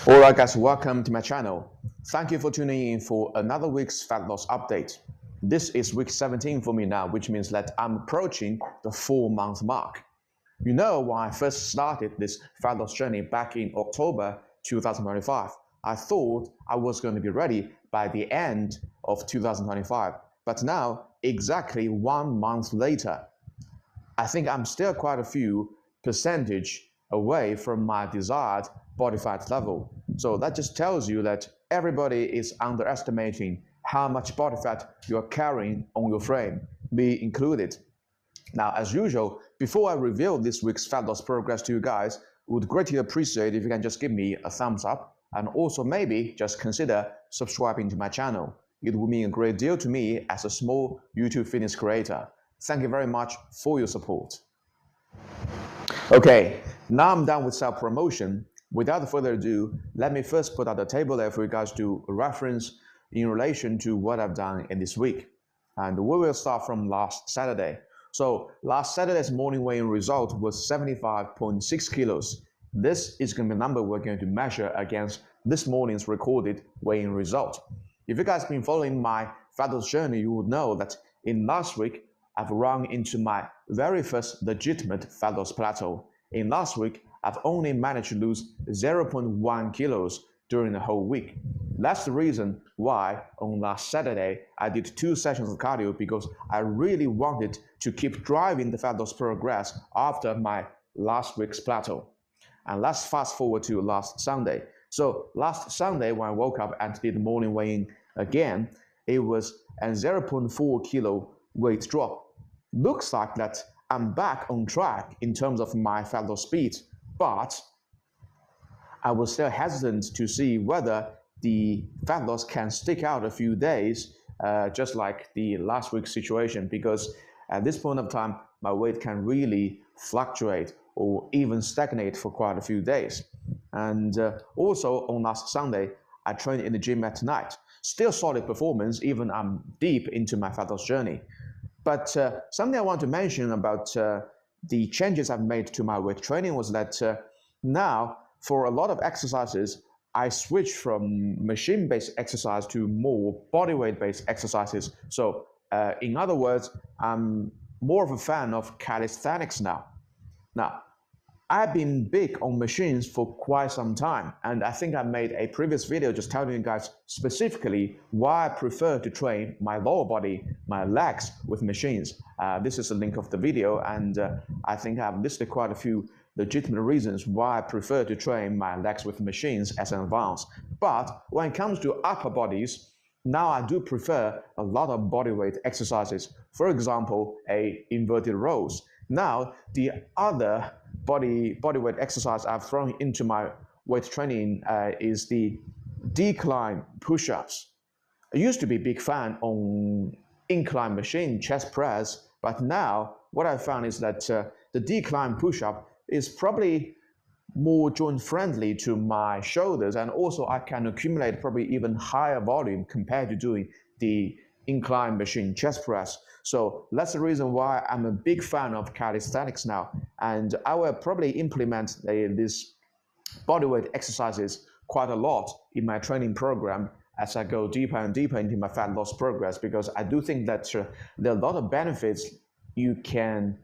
Alright guys, welcome to my channel. Thank you for tuning in for another week's fat loss update. This is week 17 for me now, which means that I'm approaching the 4-month mark. You know, when I first started this fat loss journey back in October 2025, I thought I was going to be ready by the end of 2025. But now, exactly 1 month later, I think I'm still quite a few percentage away from my desired body fat level. So that just tells you that everybody is underestimating how much body fat you're carrying on your frame, me included. Now, as usual, before I reveal this week's fat loss progress to you guys, would greatly appreciate if you can just give me a thumbs up and also maybe just consider subscribing to my channel. It would mean a great deal to me as a small YouTube fitness creator. Thank you very much for your support. Okay, now I'm done with self-promotion. Without further ado, let me first put out the table there for you guys to reference in relation to what I've done in this week. And we will start from last Saturday. So last Saturday's morning weigh-in result was 75.6 kilos. This is going to be the number we're going to measure against this morning's recorded weigh-in result. If you guys have been following my fat loss journey, you would know that in last week, I've run into my very first legitimate fat loss plateau. In last week, I've only managed to lose 0.1 kilos during the whole week. That's the reason why on last Saturday, I did 2 sessions of cardio because I really wanted to keep driving the fat loss progress after my last week's plateau. And let's fast forward to last Sunday. So last Sunday, when I woke up and did the morning weigh-in again, it was a 0.4 kilo weight drop. Looks like that I'm back on track in terms of my fat loss speed, but I was still hesitant to see whether the fat loss can stick out a few days, just like the last week's situation, because at this point of time, my weight can really fluctuate or even stagnate for quite a few days. And also on last Sunday, I trained in the gym at night. Still solid performance, even I'm deep into my fat loss journey. But something I want to mention about the changes I've made to my weight training was that now for a lot of exercises, I switched from machine-based exercise to more bodyweight-based exercises. So in other words, I'm more of a fan of calisthenics now. Now, I've been big on machines for quite some time, and I think I made a previous video just telling you guys specifically why I prefer to train my lower body, my legs with machines. This is the link of the video, and I think I've listed quite a few legitimate reasons why I prefer to train my legs with machines as an advance. But when it comes to upper bodies, now I do prefer a lot of bodyweight exercises. For example, inverted rows. Now, the other bodyweight exercise I've thrown into my weight training is the decline push-ups. I used to be a big fan on incline machine chest press, but now what I found is that the decline push-up is probably more joint friendly to my shoulders, and also I can accumulate probably even higher volume compared to doing the incline machine chest press. So that's the reason why I'm a big fan of calisthenics now, and I will probably implement these bodyweight exercises quite a lot in my training program as I go deeper and deeper into my fat loss progress, because I do think that there are a lot of benefits you can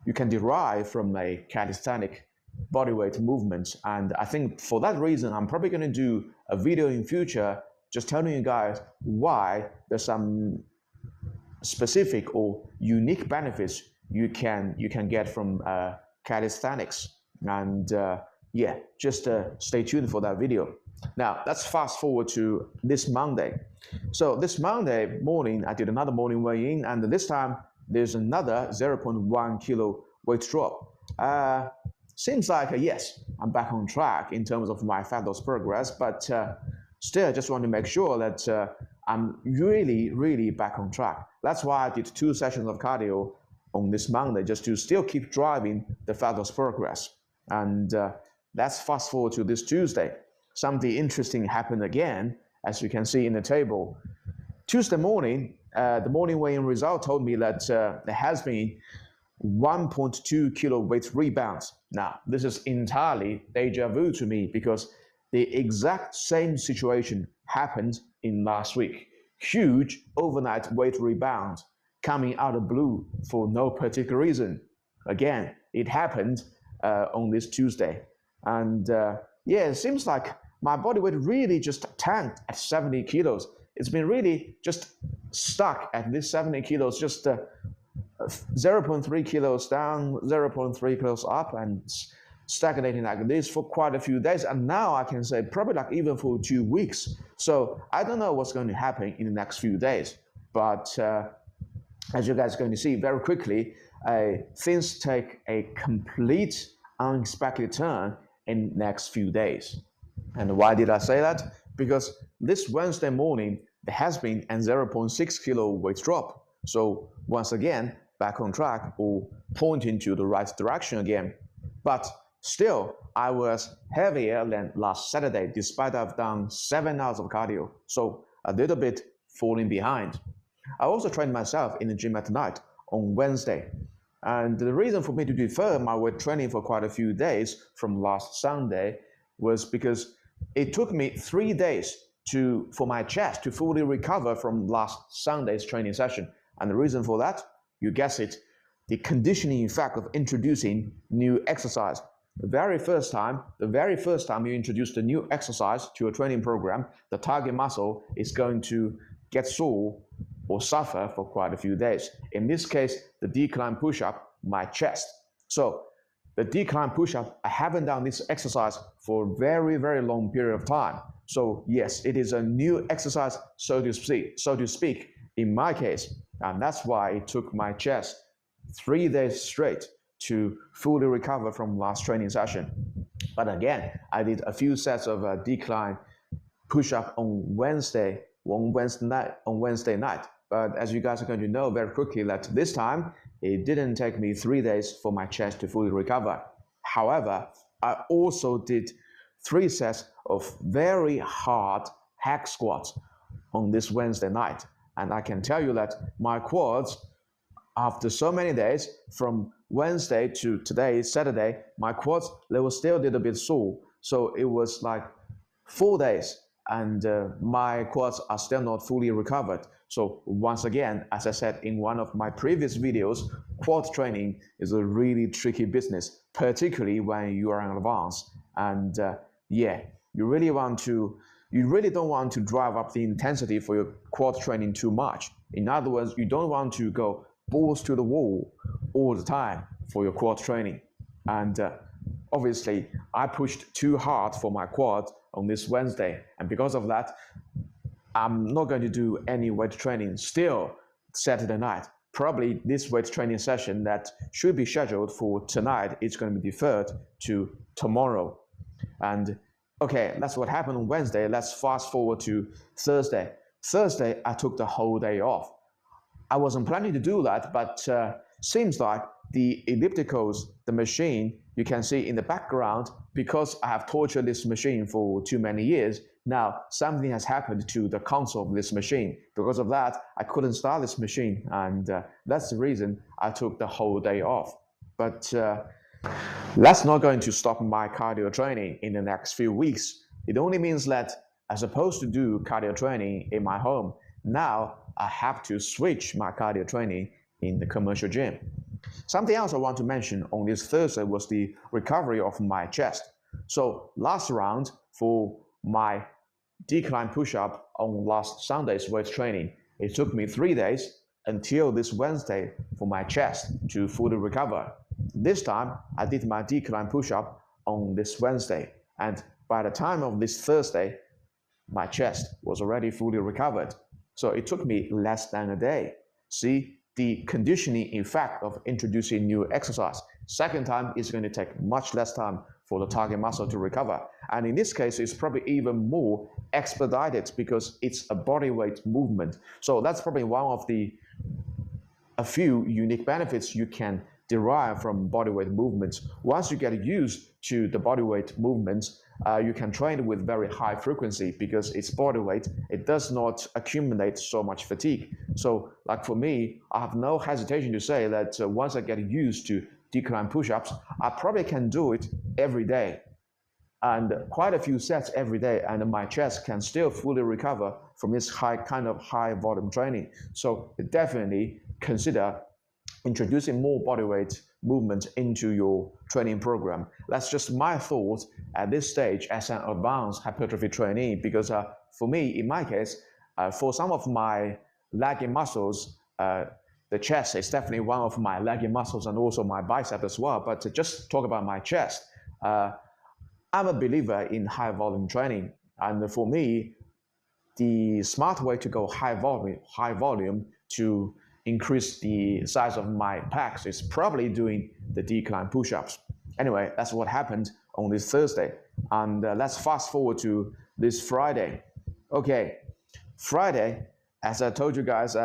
derive from a calisthenic bodyweight movement. And I think for that reason, I'm probably going to do a video in future just telling you guys why there's some specific or unique benefits you can get from calisthenics. And yeah, just stay tuned for that video. Now let's fast forward to this Monday. So this Monday morning, I did another morning weigh-in, and this time there's another 0.1 kilo weight drop. Seems like yes, I'm back on track in terms of my fat loss progress, but still, I just want to make sure that I'm really back on track. That's why I did 2 sessions of cardio on this Monday, just to still keep driving the fat loss progress. And let's fast forward to this Tuesday. Something interesting happened again, as you can see in the table. Tuesday morning, the morning weigh-in result told me that there has been 1.2 kilo weight rebounds. Now, this is entirely deja vu to me, because the exact same situation happened in last week. Huge overnight weight rebound coming out of blue for no particular reason. Again, it happened on this Tuesday. And yeah, it seems like my body weight really just tanked at 70 kilos. It's been really just stuck at this 70 kilos, just 0.3 kilos down, 0.3 kilos up, and stagnating like this for quite a few days. And now I can say probably like even for 2 weeks. So I don't know what's going to happen in the next few days. But as you guys are going to see very quickly, things take a complete unexpected turn in the next few days. And why did I say that? Because this Wednesday morning, there has been a 0.6 kilo weight drop. So once again, back on track or pointing to the right direction again. But still, I was heavier than last Saturday, despite I've done 7 hours of cardio. So a little bit falling behind. I also trained myself in the gym at night on Wednesday. And the reason for me to defer my weight training for quite a few days from last Sunday was because it took me 3 days for my chest to fully recover from last Sunday's training session. And the reason for that, you guess it, the conditioning effect of introducing new exercise. The very first time you introduce a new exercise to a training program, the target muscle is going to get sore or suffer for quite a few days. In this case, the decline push-up, my chest. So the decline push-up, I haven't done this exercise for a very, very long period of time. So yes, it is a new exercise, so to speak, in my case. And that's why it took my chest 3 days straight to fully recover from last training session. But again, I did a few sets of decline push-up on Wednesday night. But as you guys are going to know very quickly that this time, it didn't take me 3 days for my chest to fully recover. However, I also did 3 sets of very hard hack squats on this Wednesday night. And I can tell you that my quads, after so many days, from Wednesday to today, Saturday, my quads, they were still a little bit sore. So it was like 4 days and my quads are still not fully recovered. So once again, as I said in one of my previous videos, quad training is a really tricky business, particularly when you are in advance. And yeah, you really don't want to drive up the intensity for your quad training too much. In other words, you don't want to go balls to the wall all the time for your quad training. And obviously, I pushed too hard for my quad on this Wednesday. And because of that, I'm not going to do any weight training still Saturday night. Probably this weight training session that should be scheduled for tonight is going to be deferred to tomorrow. And okay, that's what happened on Wednesday. Let's fast forward to Thursday. Thursday, I took the whole day off. I wasn't planning to do that, but seems like the ellipticals, the machine, you can see in the background, because I have tortured this machine for too many years, now something has happened to the console of this machine. Because of that, I couldn't start this machine, and that's the reason I took the whole day off. But that's not going to stop my cardio training in the next few weeks. It only means that as opposed to do cardio training in my home, now I have to switch my cardio training in the commercial gym. Something else I want to mention on this Thursday was the recovery of my chest. So last round for my decline push-up on last Sunday's weight training, it took me 3 days until this Wednesday for my chest to fully recover. This time, I did my decline push-up on this Wednesday, and by the time of this Thursday, my chest was already fully recovered. So it took me less than a day. See, the conditioning effect of introducing new exercise. Second time is going to take much less time for the target muscle to recover. And in this case, it's probably even more expedited because it's a body weight movement. So that's probably one of a few unique benefits you can derive from bodyweight movements. Once you get used to the bodyweight movements, you can train with very high frequency because it's bodyweight. It does not accumulate so much fatigue. So like for me, I have no hesitation to say that once I get used to decline push-ups, I probably can do it every day. and quite a few sets every day, and my chest can still fully recover from this high volume training. So definitely consider introducing more bodyweight movement into your training program. That's just my thoughts at this stage as an advanced hypertrophy trainee, because for me, in my case, for some of my lagging muscles, the chest is definitely one of my lagging muscles, and also my bicep as well. But to just talk about my chest, I'm a believer in high volume training. And for me, the smart way to go high volume to increase the size of my pecs is probably doing the decline push-ups. Anyway, that's what happened on this Thursday. And let's fast forward to this Friday. Okay, Friday, as I told you guys,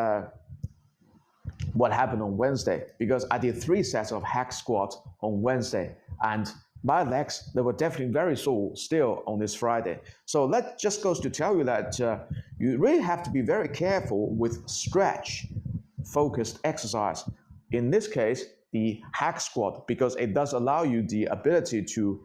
what happened on Wednesday, because I did 3 sets of hack squats on Wednesday, and my legs, they were definitely very sore still on this Friday. So that just goes to tell you that you really have to be very careful with stretch focused exercise. In this case, the hack squat, because it does allow you the ability to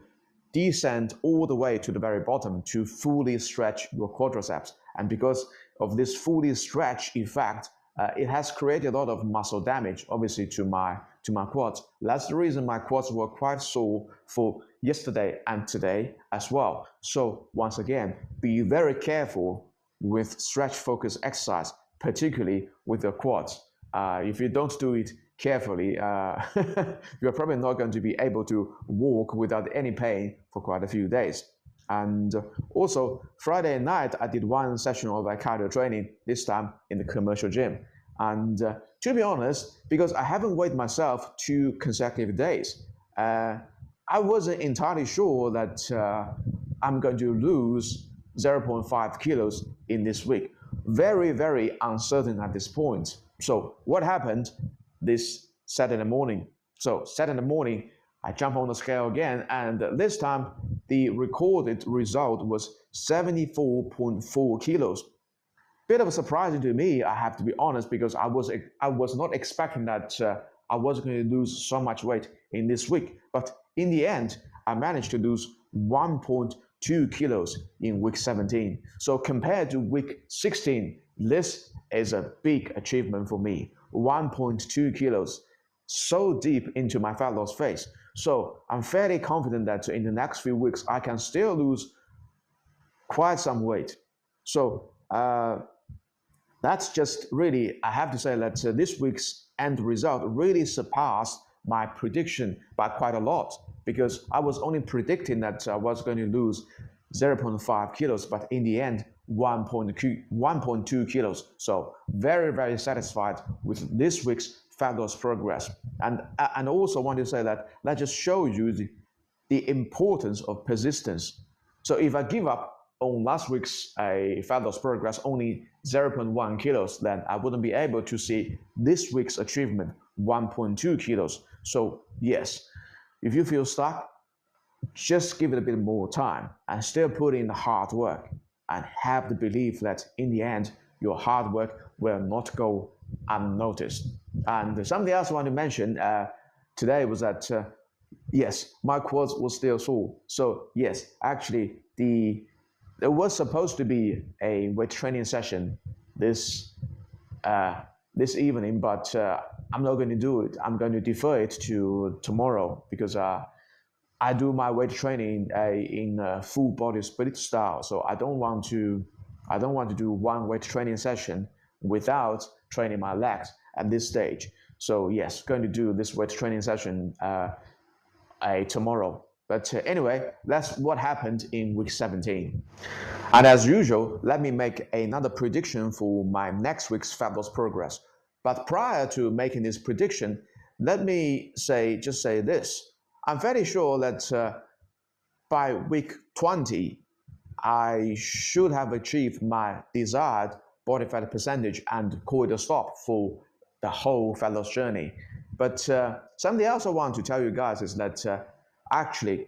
descend all the way to the very bottom to fully stretch your quadriceps. And because of this fully stretch effect, it has created a lot of muscle damage, obviously, to my quads. That's the reason my quads were quite sore for yesterday and today as well. So once again, be very careful with stretch-focused exercise, particularly with the quads. If you don't do it carefully, you're probably not going to be able to walk without any pain for quite a few days. And also, Friday night, I did 1 session of cardio training, this time in the commercial gym. And to be honest, because I haven't weighed myself 2 consecutive days, I wasn't entirely sure that I'm going to lose 0.5 kilos in this week. Very, very uncertain at this point. So what happened this Saturday morning? So Saturday morning, I jump on the scale again, and this time the recorded result was 74.4 kilos. Bit of a surprise to me, I have to be honest, because I was not expecting that I was going to lose so much weight in this week. But in the end, I managed to lose 1.2 kilos in week 17. So compared to week 16, this is a big achievement for me. 1.2 kilos, so deep into my fat loss phase. So I'm fairly confident that in the next few weeks, I can still lose quite some weight. So that's just really, I have to say that this week's end result really surpassed my prediction by quite a lot, because I was only predicting that I was going to lose 0.5 kilos, but in the end, 1.2 kilos. So very, very satisfied with this week's fat loss progress. And also want to say that just shows you the importance of persistence. So if I give up on last week's fat loss progress only 0.1 kilos, then I wouldn't be able to see this week's achievement, 1.2 kilos. So yes, if you feel stuck, just give it a bit more time and still put in the hard work, and have the belief that in the end, your hard work will not go unnoticed. And something else I want to mention today was that, yes, my quads were still sore. So yes, actually, there was supposed to be a weight training session this evening, but I'm not going to do it. I'm going to defer it to tomorrow, because I do my weight training in a full body split style. So I don't want to do one weight training session without training my legs at this stage. So yes, going to do this weight training session tomorrow. But anyway, that's what happened in week 17. And as usual, let me make another prediction for my next week's fat loss progress. But prior to making this prediction, let me just say this. I'm fairly sure that by week 20, I should have achieved my desired body fat percentage and call it a stop for the whole fat loss journey. But something else I want to tell you guys is that actually,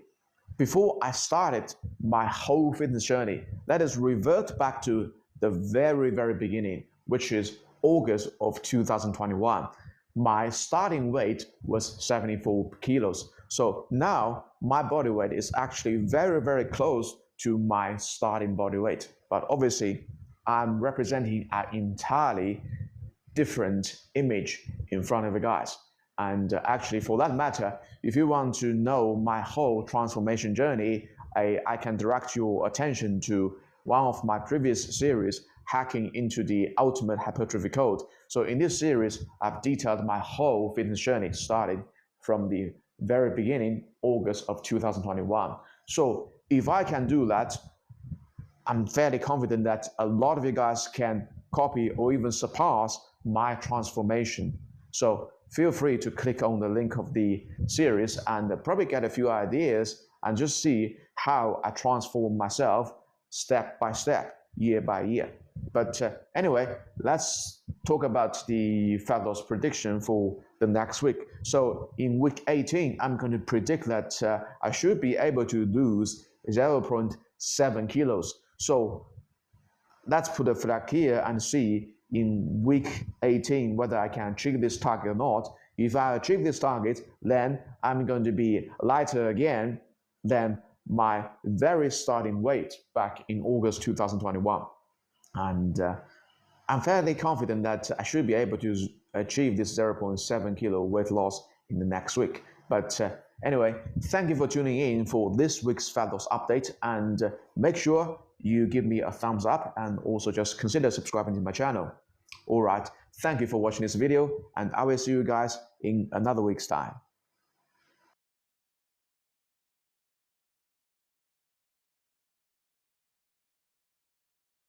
before I started my whole fitness journey, let us revert back to the very, very beginning, which is August of 2021. My starting weight was 74 kilos. So now my body weight is actually very, very close to my starting body weight. But obviously, I'm representing an entirely different image in front of you guys. And actually, for that matter, if you want to know my whole transformation journey, I can direct your attention to one of my previous series, Hacking into the Ultimate Hypertrophy Code. So in this series, I've detailed my whole fitness journey, starting from the very beginning, August of 2021. So if I can do that, I'm fairly confident that a lot of you guys can copy or even surpass my transformation. So feel free to click on the link of the series and probably get a few ideas and just see how I transform myself step by step, year by year. But anyway, let's talk about the fat loss prediction for the next week. So in week 18, I'm going to predict that I should be able to lose 0.7 kilos. So let's put a flag here and see in week 18 whether I can achieve this target or not. If I achieve this target, then I'm going to be lighter again than my very starting weight back in August 2021. And I'm fairly confident that I should be able to achieve this 0.7 kilo weight loss in the next week. But anyway, thank you for tuning in for this week's fat loss update, and make sure you give me a thumbs up and also just consider subscribing to my channel. All right, thank you for watching this video, and I will see you guys in another week's time.